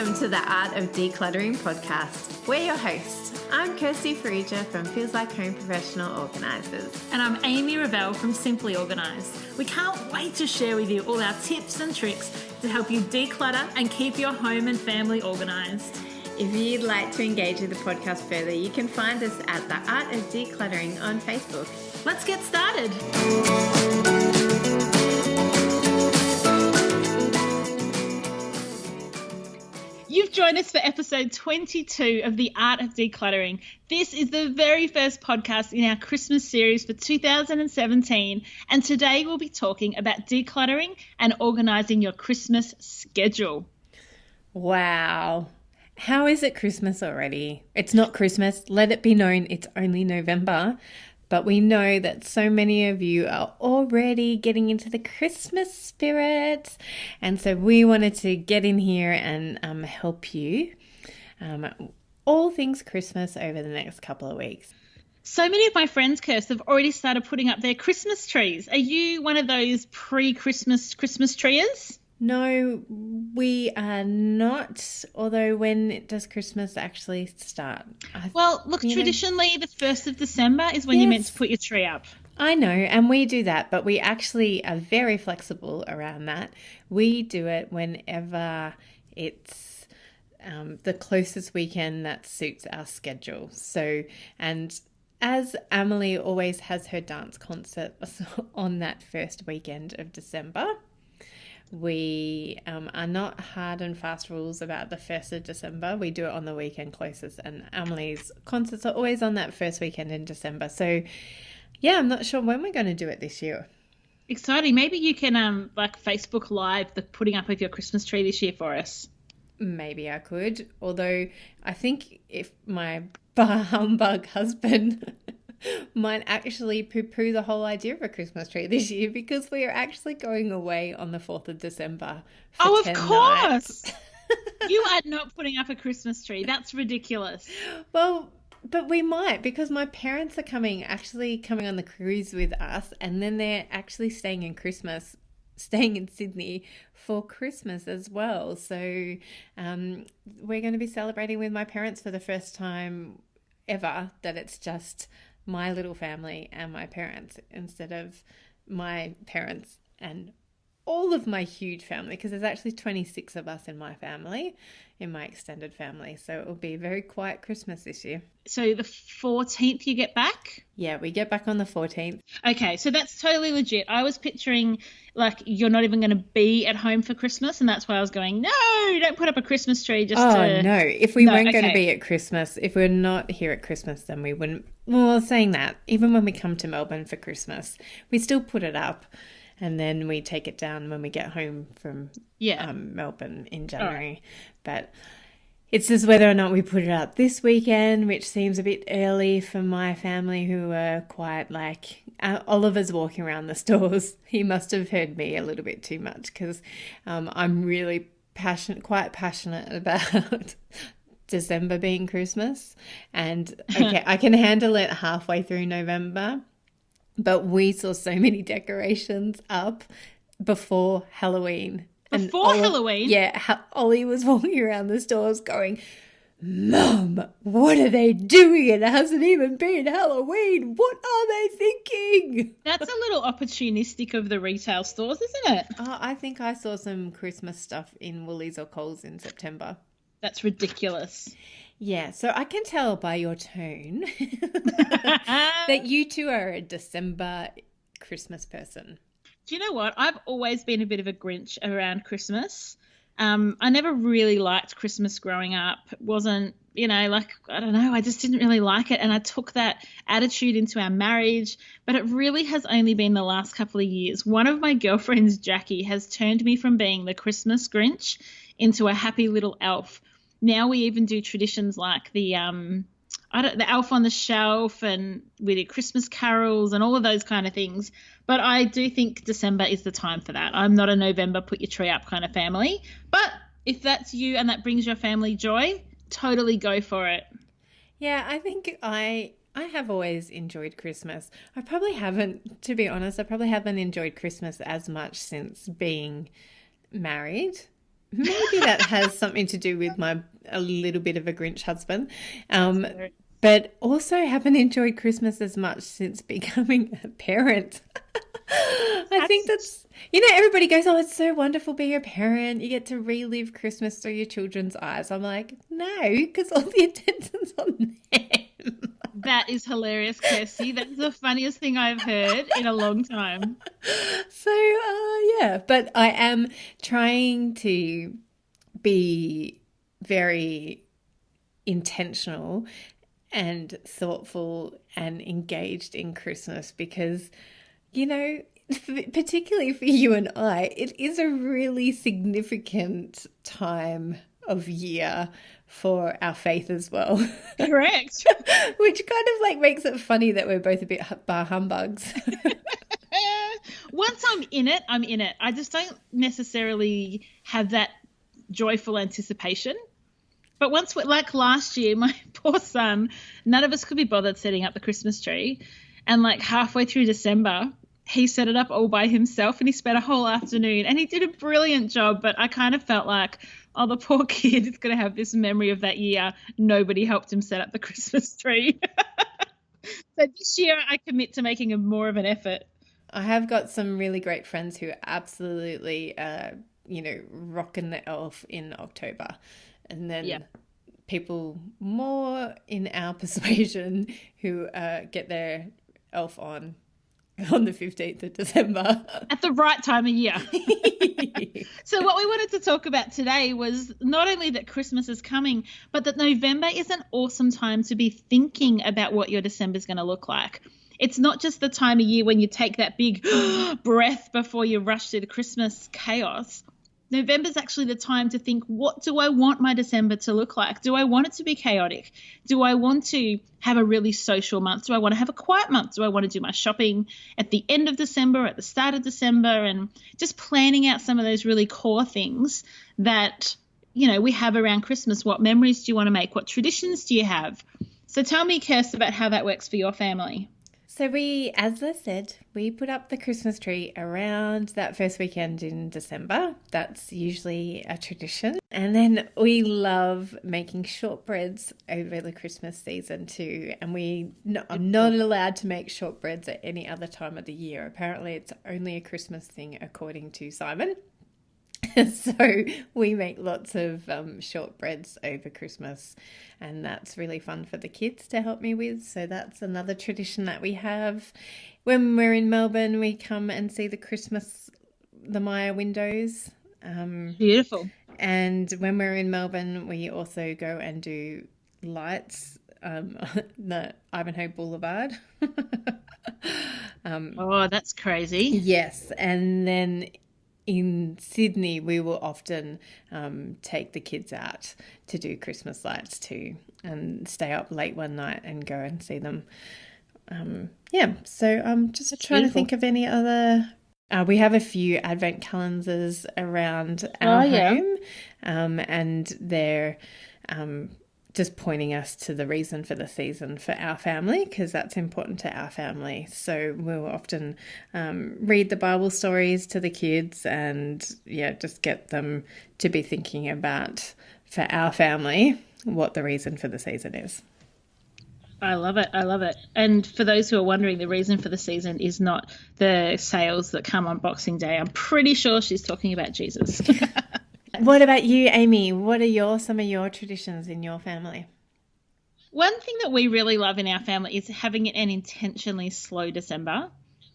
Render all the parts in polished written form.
Welcome to the Art of Decluttering podcast. We're your hosts. I'm Kirsty Farija from Feels Like Home Professional Organisers. And I'm Amy Revell from Simply Organised. We can't wait to share with you all our tips and tricks to help you declutter and keep your home and family organised. If you'd like to engage with the podcast further, you can find us at the Art of Decluttering on Facebook. Let's get started. You've joined us for episode 22 of The Art of Decluttering. This is the very first podcast in our Christmas series for 2017, and today we'll be talking about decluttering and organising your Christmas schedule. Wow. How is it Christmas already? It's not Christmas. Let it be known it's only November. But we know that so many of you are already getting into the Christmas spirit. And so we wanted to get in here and help you all things Christmas over the next couple of weeks. So many of my friends, Kirsty, have already started putting up their Christmas trees. Are you one of those pre-Christmas Christmas trees? No, we are not. Although when does Christmas actually start? Well, look, traditionally the 1st of December is when you're meant to put your tree up. I know, and we do that, but we actually are very flexible around that. We do it whenever it's the closest weekend that suits our schedule. So, and as Emily always has her dance concert on that first weekend of December, we are not hard and fast rules about the 1st of December. We do it on the weekend closest, and Emily's concerts are always on that first weekend in December. So, yeah, I'm not sure when we're going to do it this year. Exciting. Maybe you can like Facebook Live the putting up of your Christmas tree this year for us. Maybe I could, although I think if my bah humbug husband might actually poo-poo the whole idea of a Christmas tree this year, because we are actually going away on the 4th of December for 10 nights. You are not putting up a Christmas tree. That's ridiculous. Well, but we might, because my parents are coming on the cruise with us, and then they're actually staying in Sydney for Christmas as well. So we're going to be celebrating with my parents for the first time ever that it's just my little family and my parents instead of my parents and all of my huge family, because there's actually 26 of us in my family, in my extended family. So it will be a very quiet Christmas this year. So the 14th you get back? Yeah, we get back on the 14th. Okay, so that's totally legit. I was picturing like you're not even going to be at home for Christmas, and that's why I was going, no, don't put up a Christmas tree just to... no. If we weren't going to be at Christmas, if we're not here at Christmas, then we wouldn't... Well, saying that, even when we come to Melbourne for Christmas, we still put it up. And then we take it down when we get home from Melbourne in January. Right. But it's just whether or not we put it up this weekend, which seems a bit early for my family, who are quite like... Oliver's walking around the stores. He must have heard me a little bit too much, because I'm really quite passionate about December being Christmas. And okay, I can handle it halfway through November. But we saw so many decorations up before Halloween. Halloween? Yeah, Ollie was walking around the stores going, Mum, what are they doing? It hasn't even been Halloween. What are they thinking? That's a little opportunistic of the retail stores, isn't it? Oh, I think I saw some Christmas stuff in Woolies or Coles in September. That's ridiculous. Yeah, so I can tell by your tone that you two are a December Christmas person. Do you know what? I've always been a bit of a Grinch around Christmas. I never really liked Christmas growing up. It wasn't, I just didn't really like it. And I took that attitude into our marriage. But it really has only been the last couple of years. One of my girlfriends, Jackie, has turned me from being the Christmas Grinch into a happy little elf. Now we even do traditions like the elf on the shelf, and we do Christmas carols and all of those kind of things. But I do think December is the time for that. I'm not a November put your tree up kind of family. But if that's you and that brings your family joy, totally go for it. Yeah, I think I have always enjoyed Christmas. I probably haven't, to be honest, enjoyed Christmas as much since being married. maybe that has something to do with my a little bit of a Grinch husband. Hilarious. But also haven't enjoyed Christmas as much since becoming a parent. I think that's, everybody goes, oh, it's so wonderful being a parent. You get to relive Christmas through your children's eyes. I'm like, no, because all the attention's on them. That is hilarious, Kirsty. That's the funniest thing I've heard in a long time. So, yeah, but I am trying to be very intentional and thoughtful and engaged in Christmas because, particularly for you and I, it is a really significant time of year for our faith as well. Correct. Which kind of like makes it funny that we're both a bit bar humbugs. Once I'm in it, I'm in it. I just don't necessarily have that joyful anticipation. But once, like last year, my poor son, none of us could be bothered setting up the Christmas tree. And like halfway through December, he set it up all by himself and he spent a whole afternoon and he did a brilliant job. But I kind of felt like, oh, the poor kid is going to have this memory of that year. Nobody helped him set up the Christmas tree. So this year I commit to making more of an effort. I have got some really great friends who absolutely, rocking the elf in October. And then people more in our persuasion who get their elf on the 15th of December. At the right time of year. So what we wanted to talk about today was not only that Christmas is coming, but that November is an awesome time to be thinking about what your December is going to look like. It's not just the time of year when you take that big breath before you rush through the Christmas chaos. November is actually the time to think, what do I want my December to look like? Do I want it to be chaotic? Do I want to have a really social month? Do I want to have a quiet month? Do I want to do my shopping at the end of December, at the start of December, and just planning out some of those really core things that, we have around Christmas? What memories do you want to make? What traditions do you have? So tell me, Kirst, about how that works for your family. So as I said, we put up the Christmas tree around that first weekend in December. That's usually a tradition. And then we love making shortbreads over the Christmas season too. And I'm not allowed to make shortbreads at any other time of the year. Apparently it's only a Christmas thing according to Simon. So we make lots of shortbreads over Christmas, and that's really fun for the kids to help me with. So that's another tradition that we have. When we're in Melbourne, we come and see the Maya windows. Beautiful. And when we're in Melbourne, we also go and do lights, the Ivanhoe Boulevard. Oh, that's crazy. Yes, and then in Sydney, we will often take the kids out to do Christmas lights too and stay up late one night and go and see them. So I'm just That's trying beautiful. to think of any other... we have a few advent calendars around our home, and they're just pointing us to the reason for the season for our family, because that's important to our family. So we'll often read the Bible stories to the kids and just get them to be thinking about, for our family, what the reason for the season is. I love it. I love it. And for those who are wondering, the reason for the season is not the sales that come on Boxing Day. I'm pretty sure she's talking about Jesus. What about you, Amy? What are some of your traditions in your family? One thing that we really love in our family is having an intentionally slow December.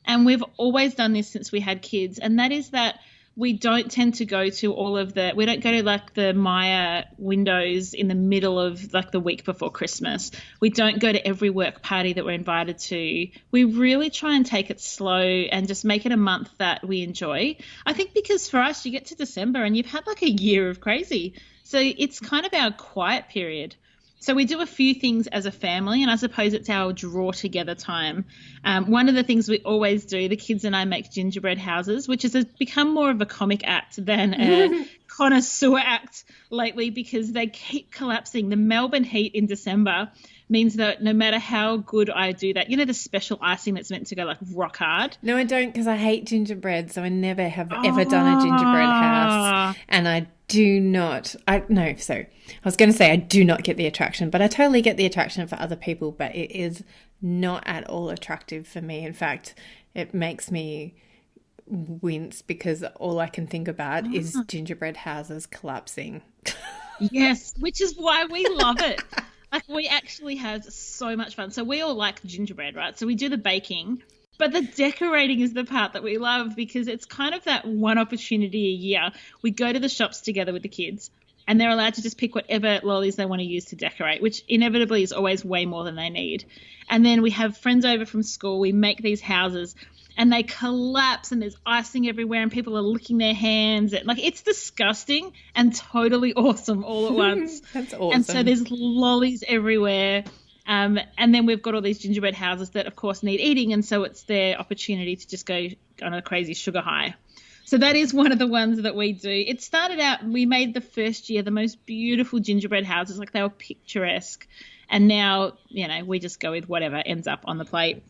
And we've always done this since we had kids. And that is that we don't tend to go to we don't go to like the Maya windows in the middle of like the week before Christmas. We don't go to every work party that we're invited to. We really try and take it slow and just make it a month that we enjoy. I think because for us, you get to December and you've had like a year of crazy. So it's kind of our quiet period. So we do a few things as a family, and I suppose it's our draw together time. One of the things we always do, the kids and I make gingerbread houses, which has become more of a comic act than a connoisseur act lately, because they keep collapsing. The Melbourne heat in December means that no matter how good I do that, the special icing that's meant to go like rock hard. No, I don't, because I hate gingerbread, so I never have ever done a gingerbread house. And I do not. I was going to say I do not get the attraction, but I totally get the attraction for other people, but it is not at all attractive for me. In fact, it makes me wince because all I can think about is gingerbread houses collapsing. Yes, which is why we love it. Like, we actually have so much fun. So we all like gingerbread, right? So we do the baking, but the decorating is the part that we love because it's kind of that one opportunity a year. We go to the shops together with the kids and they're allowed to just pick whatever lollies they want to use to decorate, which inevitably is always way more than they need. And then we have friends over from school. We make these houses and they collapse and there's icing everywhere and people are licking their hands. Like, it's disgusting and totally awesome all at once. That's awesome. And so there's lollies everywhere. And then we've got all these gingerbread houses that, of course, need eating. And so it's their opportunity to just go on a crazy sugar high. So that is one of the ones that we do. It started out, we made the first year the most beautiful gingerbread houses. Like, they were picturesque. And now, we just go with whatever ends up on the plate.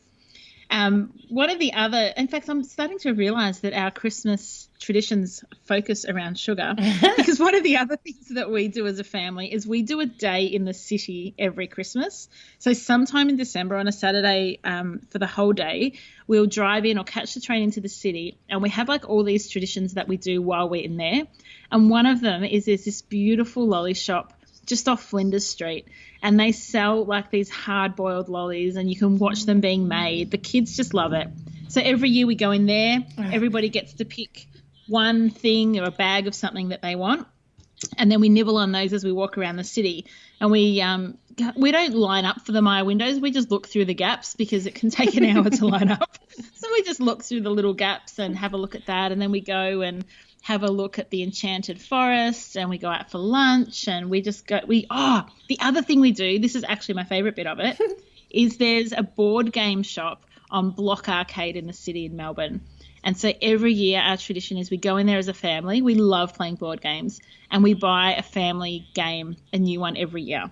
One of the other, in fact, I'm starting to realize that our Christmas traditions focus around sugar because one of the other things that we do as a family is we do a day in the city every Christmas. So sometime in December on a Saturday, for the whole day, we'll drive in or catch the train into the city, and we have like all these traditions that we do while we're in there. And one of them is there's this beautiful lolly shop just off Flinders Street, and they sell like these hard-boiled lollies and you can watch them being made. The kids just love it. So every year we go in there, everybody gets to pick one thing or a bag of something that they want, and then we nibble on those as we walk around the city. And we don't line up for the Maya windows. We just look through the gaps because it can take an hour to line up. So we just look through the little gaps and have a look at that, and then we go and have a look at the Enchanted Forest, and we go out for lunch, and we just go. The other thing we do, this is actually my favourite bit of it, is there's a board game shop on Block Arcade in the city in Melbourne. And so every year our tradition is we go in there as a family. We love playing board games, and we buy a family game, a new one every year.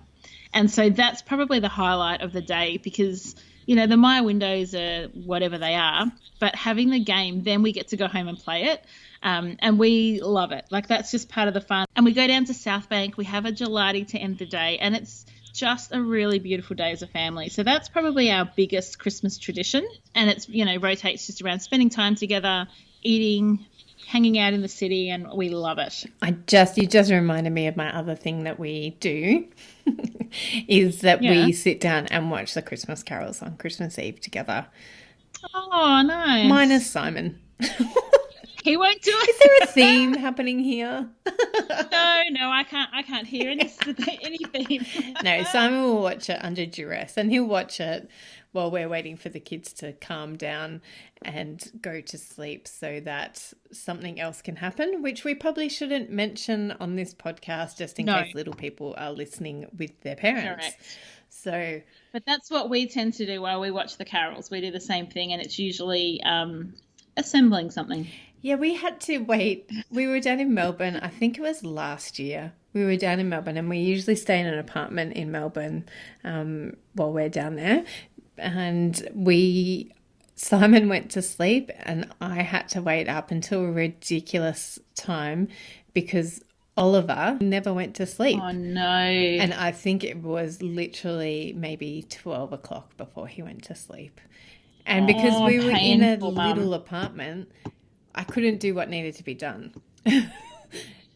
And so that's probably the highlight of the day because, the Maya windows are whatever they are, but having the game, then we get to go home and play it. And we love it. Like, that's just part of the fun. And we go down to South Bank. We have a gelati to end the day, and it's just a really beautiful day as a family. So that's probably our biggest Christmas tradition. And it's, rotates just around spending time together, eating, hanging out in the city, and we love it. You just reminded me of my other thing that we do is that we sit down and watch the Christmas carols on Christmas Eve together. Oh, nice. Minus Simon. He won't do it. Is there a theme happening here? No, I can't hear any theme. No, Simon will watch it under duress, and he'll watch it while we're waiting for the kids to calm down and go to sleep so that something else can happen, which we probably shouldn't mention on this podcast just in case little people are listening with their parents. Correct. But that's what we tend to do while we watch the carols. We do the same thing, and it's usually assembling something. Yeah, we had to wait. We were down in Melbourne. I think it was last year. We were down in Melbourne, and we usually stay in an apartment in Melbourne while we're down there. And Simon went to sleep, and I had to wait up until a ridiculous time because Oliver never went to sleep. Oh, no. And I think it was literally maybe 12 o'clock before he went to sleep. And because we were in a little apartment, I couldn't do what needed to be done.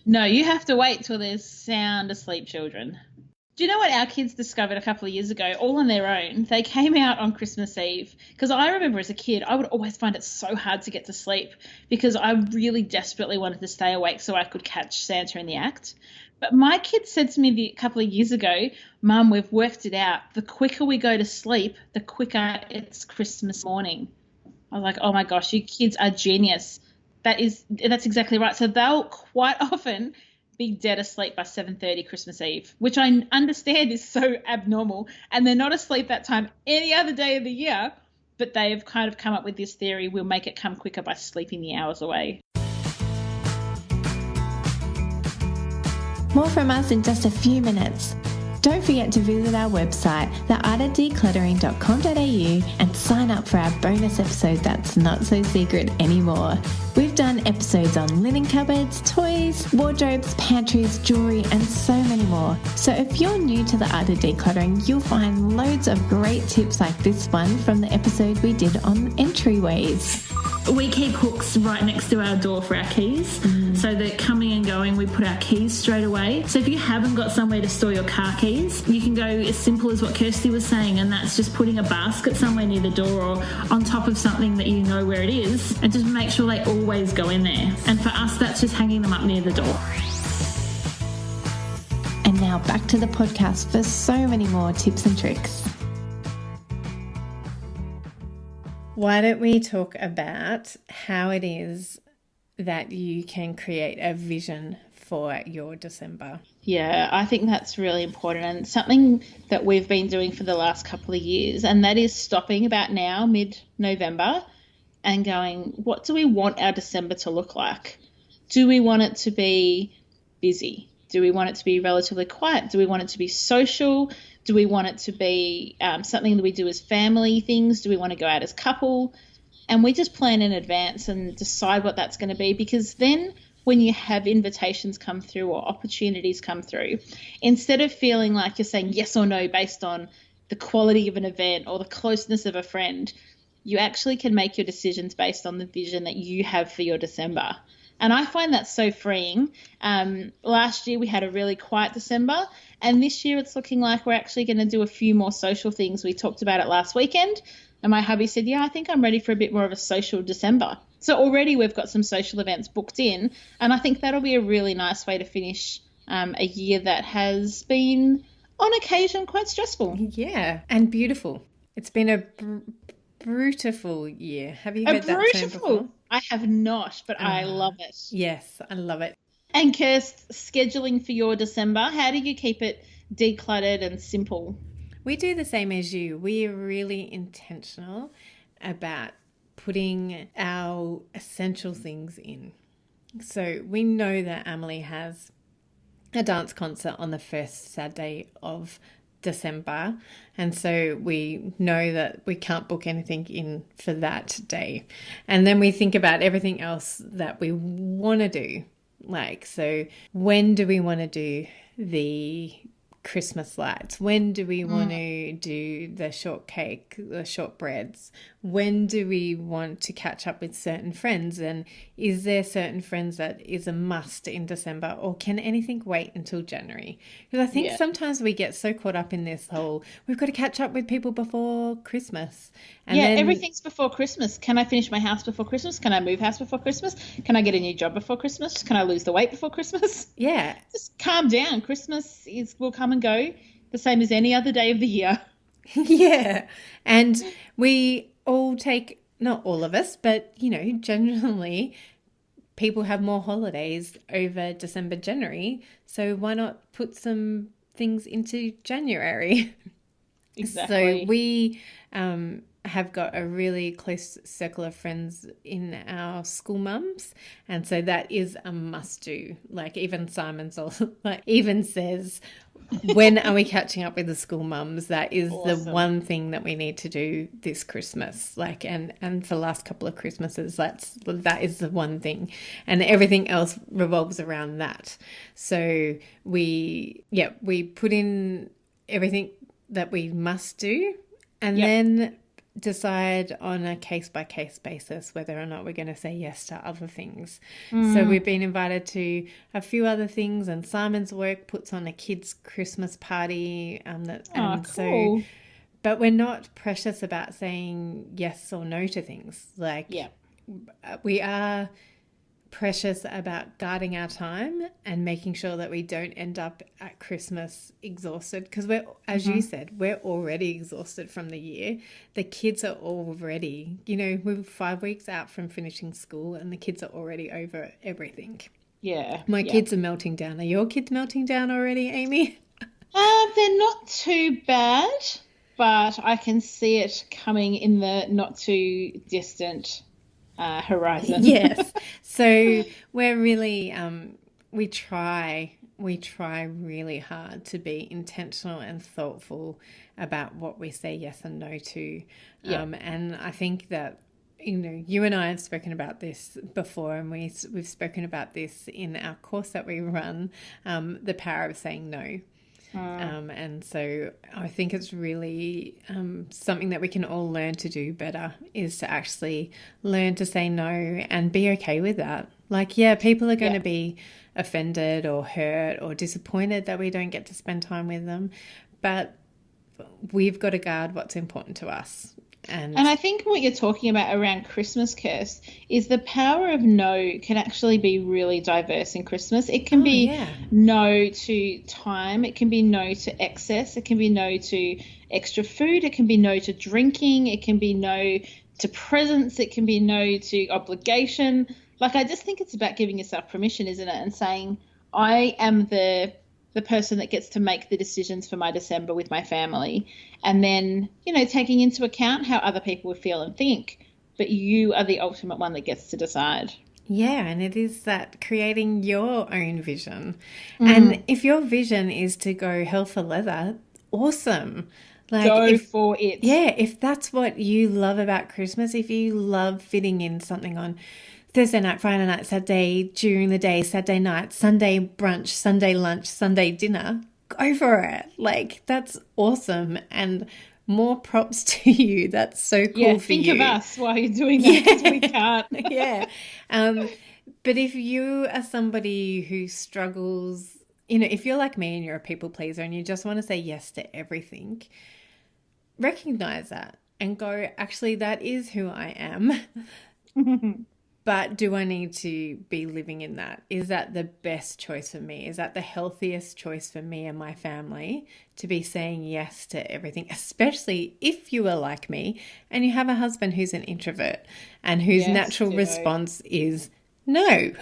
No, you have to wait till there's sound asleep children. Do you know what our kids discovered a couple of years ago, all on their own? They came out on Christmas Eve because I remember as a kid, I would always find it so hard to get to sleep because I really desperately wanted to stay awake so I could catch Santa in the act. But my kids said to me a couple of years ago, Mum, we've worked it out. The quicker we go to sleep, the quicker it's Christmas morning. I was like, oh, my gosh, you kids are genius. That's exactly right. So they'll quite often be dead asleep by 7:30 Christmas Eve, which I understand is so abnormal. And they're not asleep that time any other day of the year, but they have kind of come up with this theory, we'll make it come quicker by sleeping the hours away. More from us in just a few minutes. Don't forget to visit our website, theartofdecluttering.com.au, and sign up for our bonus episode that's not so secret anymore. We've done episodes on linen cupboards, toys, wardrobes, pantries, jewellery, and so many more. So if you're new to the art of decluttering, you'll find loads of great tips like this one from the episode we did on entryways. We keep hooks right next to our door for our keys, so that coming and going, we put our keys straight away. So if you haven't got somewhere to store your car keys, you can go as simple as what Kirsty was saying, and that's just putting a basket somewhere near the door or on top of something that you know where it is, and just make sure they always go in there. And for us, that's just hanging them up near the door. And now back to the podcast for so many more tips and tricks. Why don't we talk about how it is that you can create a vision for your December? Yeah, I think that's really important, and something that we've been doing for the last couple of years, and that is stopping about now, mid-November, and going, what do we want our December to look like? Do we want it to be busy? Do we want it to be relatively quiet? Do we want it to be social? Do we want it to be something that we do as family things? Do we want to go out as couple? And we just plan in advance and decide what that's going to be, because then when you have invitations come through or opportunities come through, instead of feeling like you're saying yes or no based on the quality of an event or the closeness of a friend, you actually can make your decisions based on the vision that you have for your December. And I find that so freeing. Last year we had a really quiet December, and this year it's looking like we're actually going to do a few more social things. We talked about it last weekend, and my hubby said, yeah, I think I'm ready for a bit more of a social December. So already we've got some social events booked in, and I think that'll be a really nice way to finish a year that has been, on occasion, quite stressful. Yeah, and beautiful. It's been a beautiful year. Have you heard that term before? I have not, but I love it. Yes, I love it. And Kirst, scheduling for your December, how do you keep it decluttered and simple? We do the same as you. We are really intentional about putting our essential things in. So we know that Emily has a dance concert on the first Saturday of December, and so we know that we can't book anything in for that day. And then we think about everything else that we want to do. Like, so when do we want to do the Christmas lights? When do we want to do the shortcake, the shortbreads? When do we want to catch up with certain friends? And is there certain friends that is a must in December, or can anything wait until January? Because I think sometimes we get so caught up in this whole, we've got to catch up with people before Christmas. And then, everything's before Christmas. Can I finish my house before Christmas? Can I move house before Christmas? Can I get a new job before Christmas? Can I lose the weight before Christmas? Yeah. Just calm down. Christmas will come and go the same as any other day of the year. Yeah. And we all take, not all of us, but, generally people have more holidays over December, January. So why not put some things into January? Exactly. So we have got a really close circle of friends in our school mums, and so that is a must do. Like, even Simon's even says, when are we catching up with the school mums? That is awesome. The one thing that we need to do this Christmas. Like, and for the last couple of Christmases, that is the one thing, and everything else revolves around that. So we put in everything that we must do, and then decide on a case-by-case basis whether or not we're going to say yes to other things. So we've been invited to a few other things, and Simon's work puts on a kids' Christmas party. Cool. But we're not precious about saying yes or no to things. We are precious about guarding our time and making sure that we don't end up at Christmas exhausted, because we're, as you said, we're already exhausted from the year. The kids are already, we're 5 weeks out from finishing school, and the kids are already over everything. Yeah. My kids are melting down. Are your kids melting down already, Amy? They're not too bad, but I can see it coming in the not too distant horizon. Yes. So we're really, we try we try really hard to be intentional and thoughtful about what we say yes and no to. Yeah. And I think that, you and I have spoken about this before, and we've spoken about this in our course that we run, the power of saying no. And so I think it's really something that we can all learn to do better, is to actually learn to say no and be okay with that. Like, yeah, people are going to be offended or hurt or disappointed that we don't get to spend time with them, but we've got to guard what's important to us. And I think what you're talking about around Christmas, Kirst, is the power of no can actually be really diverse in Christmas. It can be no to time. It can be no to excess. It can be no to extra food. It can be no to drinking. It can be no to presents. It can be no to obligation. Like, I just think it's about giving yourself permission, isn't it? And saying, I am the person that gets to make the decisions for my December with my family, and then, taking into account how other people would feel and think, but you are the ultimate one that gets to decide. Yeah, and it is that creating your own vision. And if your vision is to go hell for leather, awesome. Go for it. Yeah, if that's what you love about Christmas, if you love fitting in something on Thursday night, Friday night, Saturday during the day, Saturday night, Sunday brunch, Sunday lunch, Sunday dinner, go for it. Like, that's awesome. And more props to you. That's so cool for you. Think of us while you're doing that, because we can't. Yeah. But if you are somebody who struggles, if you're like me and you're a people pleaser and you just want to say yes to everything, recognize that and go, actually, that is who I am. But do I need to be living in that? Is that the best choice for me? Is that the healthiest choice for me and my family, to be saying yes to everything, especially if you are like me and you have a husband who's an introvert and whose natural response is no.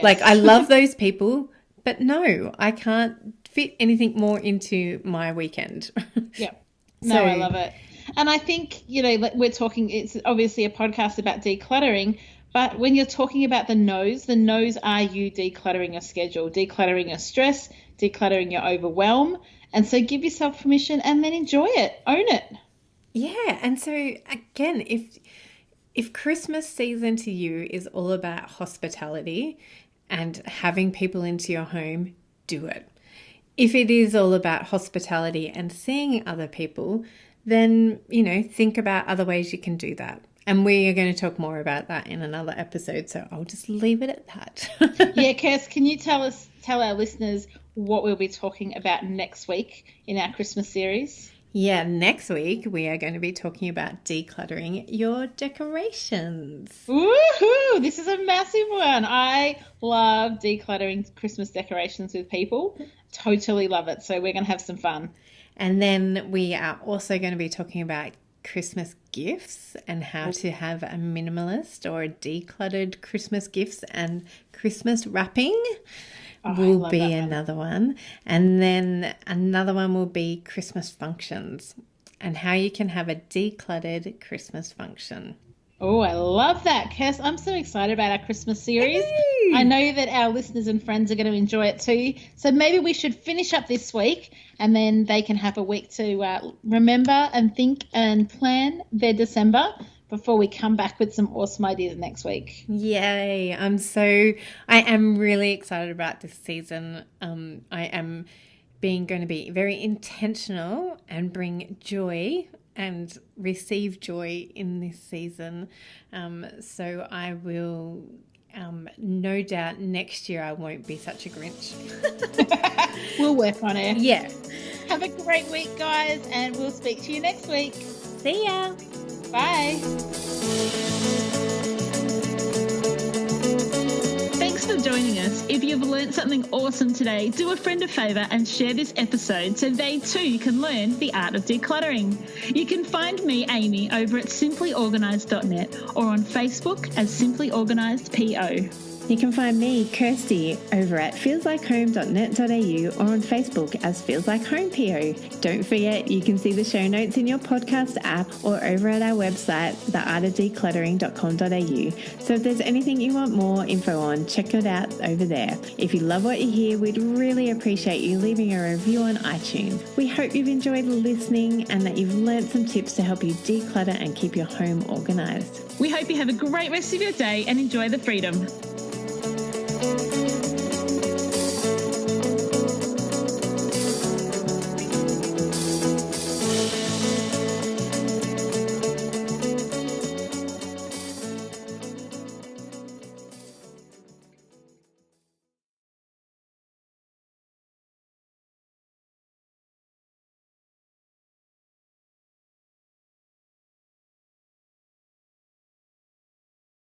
Like, I love those people, but no, I can't fit anything more into my weekend. Yeah. No, I love it. And I think, we're talking, it's obviously a podcast about decluttering, but when you're talking about the no's are you decluttering your schedule, decluttering your stress, decluttering your overwhelm. And so give yourself permission and then enjoy it, own it. Yeah. And so again, if Christmas season to you is all about hospitality and having people into your home, do it. If it is all about hospitality and seeing other people, then, think about other ways you can do that. And we are going to talk more about that in another episode, so I'll just leave it at that. Yeah, Kirst, can you tell our listeners what we'll be talking about next week in our Christmas series? Yeah, next week we are going to be talking about decluttering your decorations. Woohoo! This is a massive one. I love decluttering Christmas decorations with people. Totally love it. So we're going to have some fun. And then we are also going to be talking about Christmas gifts and how to have a minimalist or a decluttered Christmas gifts, and Christmas wrapping will be another one. And then another one will be Christmas functions and how you can have a decluttered Christmas function. Oh, I love that, Kirst. I'm so excited about our Christmas series. Yay! I know that our listeners and friends are going to enjoy it too. So maybe we should finish up this week and then they can have a week to remember and think and plan their December before we come back with some awesome ideas next week. Yay. I am really excited about this season. I am going to be very intentional and bring joy and receive joy in this season. So I will, no doubt next year I won't be such a Grinch. We'll work on it. Yeah. Have a great week, guys, and we'll speak to you next week. See ya. Bye. Thanks for joining us. If you've learned something awesome today, do a friend a favour and share this episode so they too can learn the art of decluttering. You can find me, Amy, over at simplyorganised.net or on Facebook as Simply Organised PO. You can find me, Kirsty, over at feelslikehome.net.au or on Facebook as Feels Like Home PO. Don't forget, you can see the show notes in your podcast app or over at our website, theartofdecluttering.com.au. So if there's anything you want more info on, check it out over there. If you love what you hear, we'd really appreciate you leaving a review on iTunes. We hope you've enjoyed listening and that you've learned some tips to help you declutter and keep your home organised. We hope you have a great rest of your day and enjoy the freedom.